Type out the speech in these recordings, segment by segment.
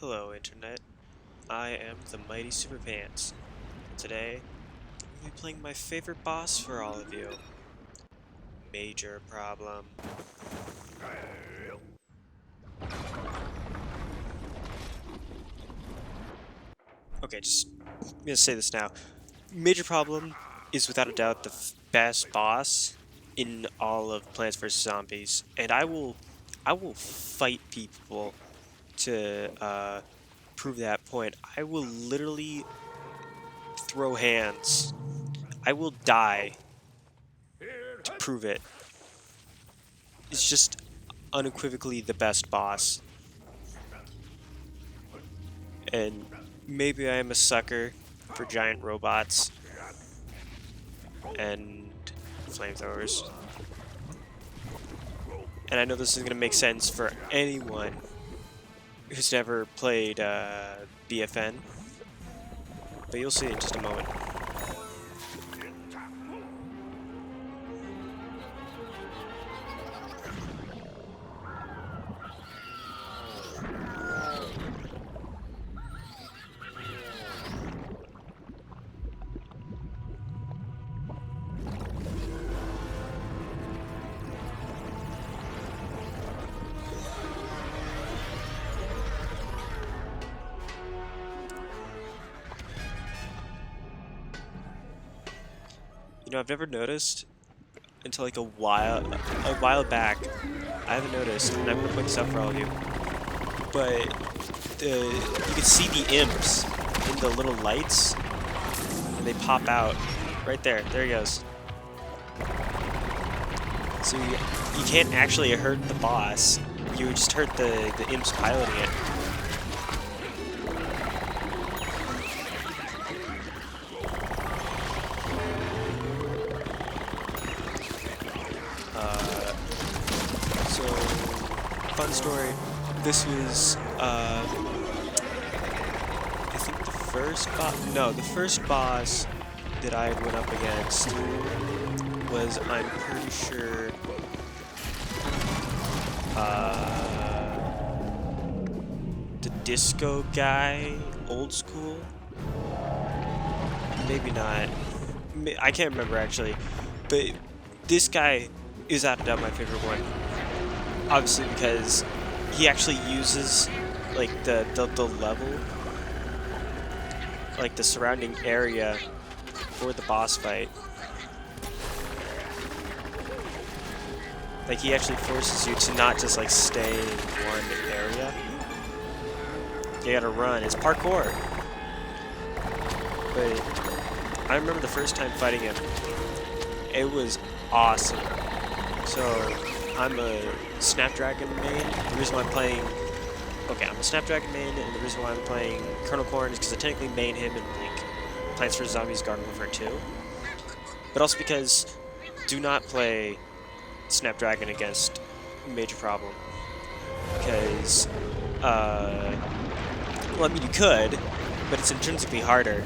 Hello Internet, I am the Mighty Super Pants. Today, I'm going to be playing my favorite boss for all of you. Major Problem. Okay, I'm going to say this now. Major Problem is without a doubt the best boss in all of Plants vs. Zombies, and I will fight people to prove that point. I will literally throw hands. I will die to prove it. It's just unequivocally the best boss. And maybe I am a sucker for giant robots and flamethrowers. And I know this is going to make sense for anyone who's never played BFN, but you'll see in just a moment. You know, I've never noticed until like a while back. I haven't noticed, and I'm gonna point this out for all of you. But you can see the imps in the little lights, and they pop out right there. There he goes. So you can't actually hurt the boss. You just hurt the imps piloting it. So, fun story. This was, I think the first boss. No, the first boss that I went up against was, I'm pretty sure, the disco guy, old school. Maybe not. I can't remember actually, but this guy is without a doubt my favorite one. Obviously because he actually uses like the level, like the surrounding area for the boss fight. Like he actually forces you to not just like stay in one area. You gotta run. It's parkour. But I remember the first time fighting him. It was awesome. So I'm a Snapdragon main. The reason why I'm playing... Okay, I'm a Snapdragon main, and the reason why I'm playing Colonel Corn is because I technically main him in like Plants vs. Zombies Garden Warfare 2. But also because do not play Snapdragon against Major Problem. Because, well, I mean, you could, but it's intrinsically harder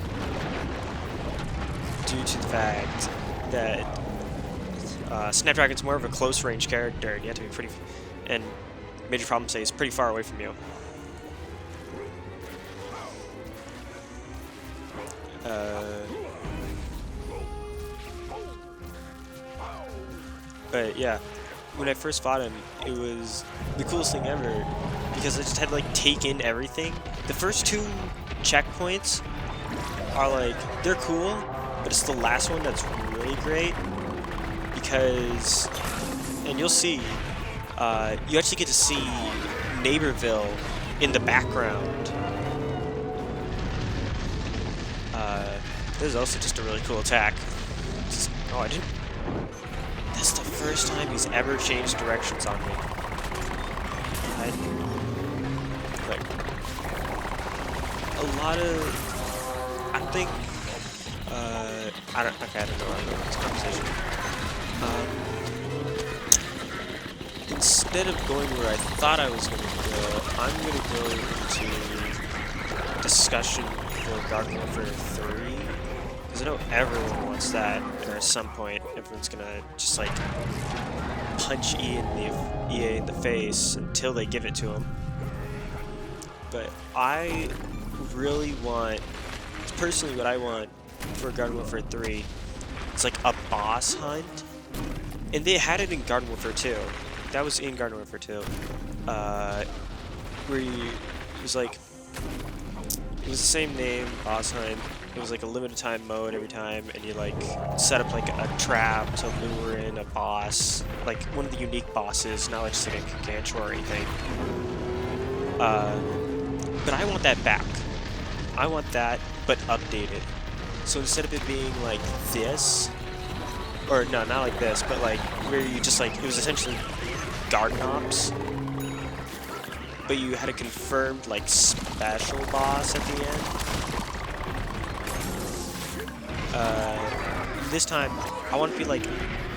due to the fact that Snapdragon's more of a close-range character, and you have to be pretty... And Major Problem stays pretty far away from you. But yeah, when I first fought him, it was the coolest thing ever, because I just had to like take in everything. The first two checkpoints are like, they're cool, but it's the last one that's really great. Because, and you'll see, you actually get to see Neighborville in the background. This is also just a really cool attack. Oh, I didn't... That's the first time he's ever changed directions on me. Like, a lot of... I think... I don't know where I'm going with this conversation. Instead of going where I thought I was going to go, I'm going to go into discussion for Garden Warfare 3, because I know everyone wants that, or at some point everyone's going to just like punch EA in the face until they give it to them. but I really want, personally what I want for Garden Warfare 3, it's like a boss hunt, and they had it in Garden Warfare 2. That was in Garden Warfare 2, where it was like, it was the same name, boss hunt. It was like a limited time mode every time, and you like set up like a trap to lure in a boss, like one of the unique bosses, not like just like a Gargantua or anything. But I want that back. I want that, but updated. So instead of it being like this, or no, not like this, but like where you just like, it was essentially garden ops, but you had a confirmed like special boss at the end. This time, I want it to be like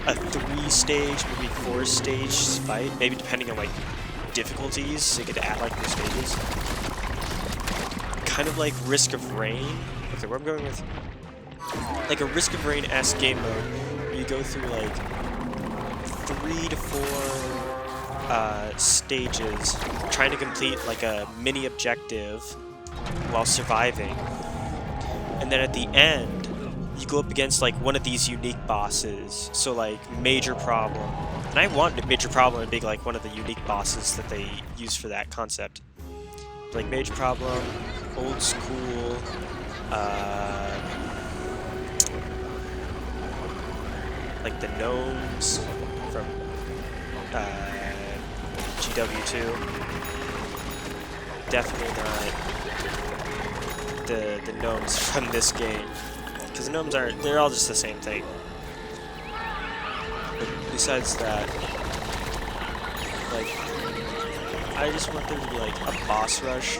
a 3-stage, maybe 4-stage fight, maybe depending on like difficulties, so you get to add like new stages. Kind of like Risk of Rain. Okay, where I'm going with, like a Risk of Rain-esque game mode, where you go through like 3 to 4 stages, trying to complete like a mini objective while surviving, and then at the end, you go up against like one of these unique bosses, so like Major Problem. And I want Major Problem to be like one of the unique bosses that they use for that concept. Like Major Problem, Old School, like the gnomes from GW2. Definitely not the gnomes from this game. Because the gnomes aren't, they're all just the same thing. But besides that, like, I just want there to be like a boss rush,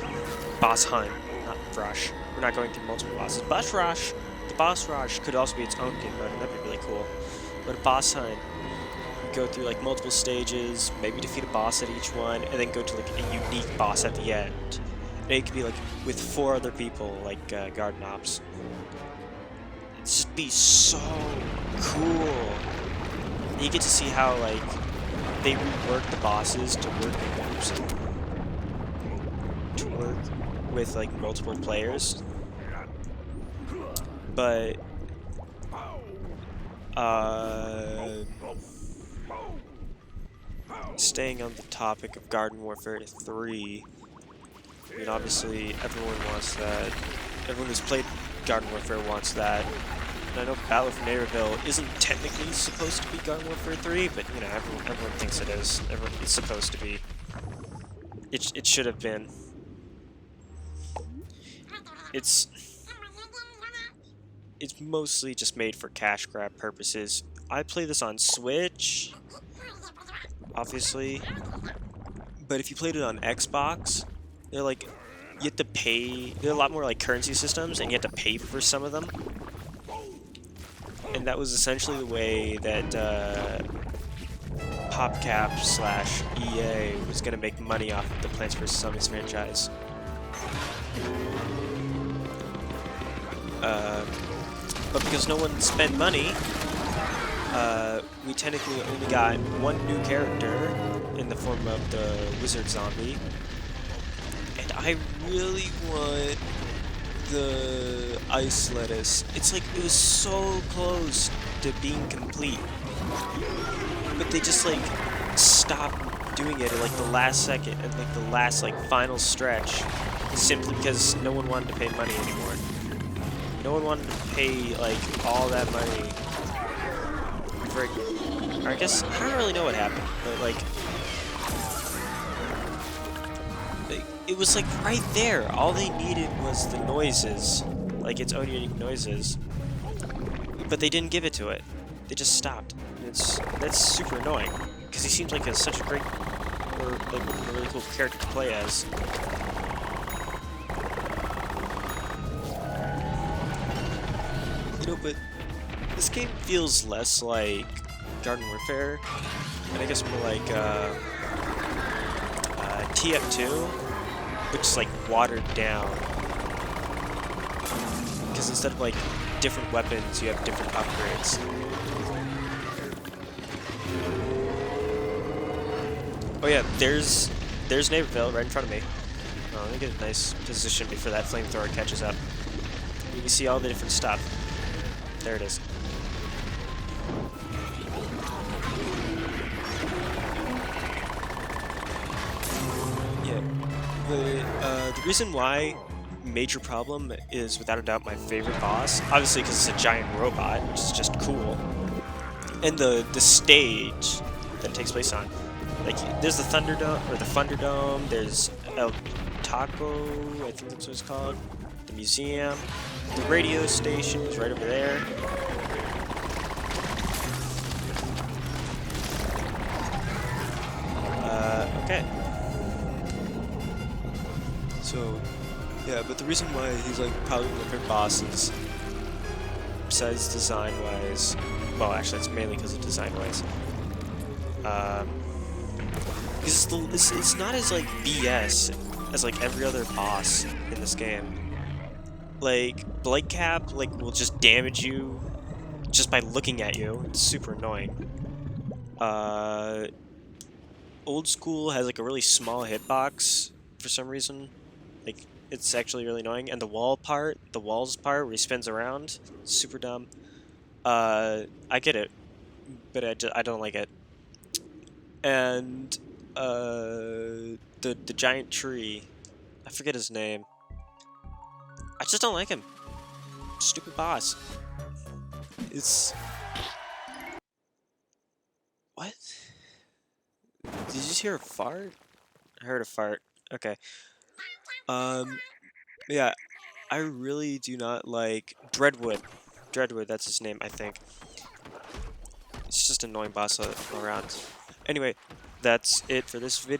boss hunt, not rush. We're not going through multiple bosses. Boss rush, the boss rush could also be its own game mode, and that'd be really cool. But a boss hunt, you go through like multiple stages, maybe defeat a boss at each one, and then go to like a unique boss at the end. And it could be like with 4 other people, like Garden Ops. It'd just be so cool. And you get to see how like they rework the bosses to work in groups, to work with like multiple players. But staying on the topic of Garden Warfare 3, I mean, obviously everyone wants that. Everyone who's played Garden Warfare wants that. And I know Battle for Neighborville isn't technically supposed to be Garden Warfare 3, but you know, everyone thinks it is. It's supposed to be. It should have been. It's mostly just made for cash grab purposes. I play this on Switch, obviously, but if you played it on Xbox, they're like, you have to pay. There are a lot more like currency systems, and you have to pay for some of them. And that was essentially the way that PopCap/EA was going to make money off of the Plants vs. Zombies franchise. But because no one spent money, we technically only got one new character in the form of the Wizard Zombie. And I really want the Ice Lettuce. It's like, it was so close to being complete. But they just like stopped doing it at like the last second, at like the last like final stretch, simply because no one wanted to pay money anymore. No one wanted to pay like all that money for, or I guess, I don't really know what happened, but like, it was like right there. All they needed was the noises, like its own unique noises, but they didn't give it to it. They just stopped. That's super annoying, because he seems like such a great, or like a really cool character to play as. You know, but this game feels less like Garden Warfare, and I guess more like TF2, which is like watered down. Because instead of like different weapons, you have different upgrades. Oh yeah, there's Neighborville right in front of me. Oh, let me get a nice position before that flamethrower catches up. You can see all the different stuff. There it is. Yeah. The reason why Major Problem is without a doubt my favorite boss, obviously because it's a giant robot, which is just cool, and the stage that it takes place on. Like, there's the Thunderdome, or the Thunderdome, there's El Taco, I think that's what it's called, the museum, the radio station is right over there. Okay. So, yeah, but the reason why he's like probably one of my favorite bosses, besides design-wise, well, actually, it's mainly because of design-wise. Because it's not as like BS as like every other boss in this game. Like Blightcap, like will just damage you just by looking at you. It's super annoying. Old School has like a really small hitbox for some reason. Like it's actually really annoying. And the walls part where he spins around, super dumb. I get it, but I don't like it. And the giant tree, I forget his name. I just don't like him. Stupid boss. It's what? Did you just hear a fart? I heard a fart. Okay. Yeah, I really do not like Dreadwood. Dreadwood, that's his name, I think. It's just an annoying boss all around. Anyway, that's it for this video.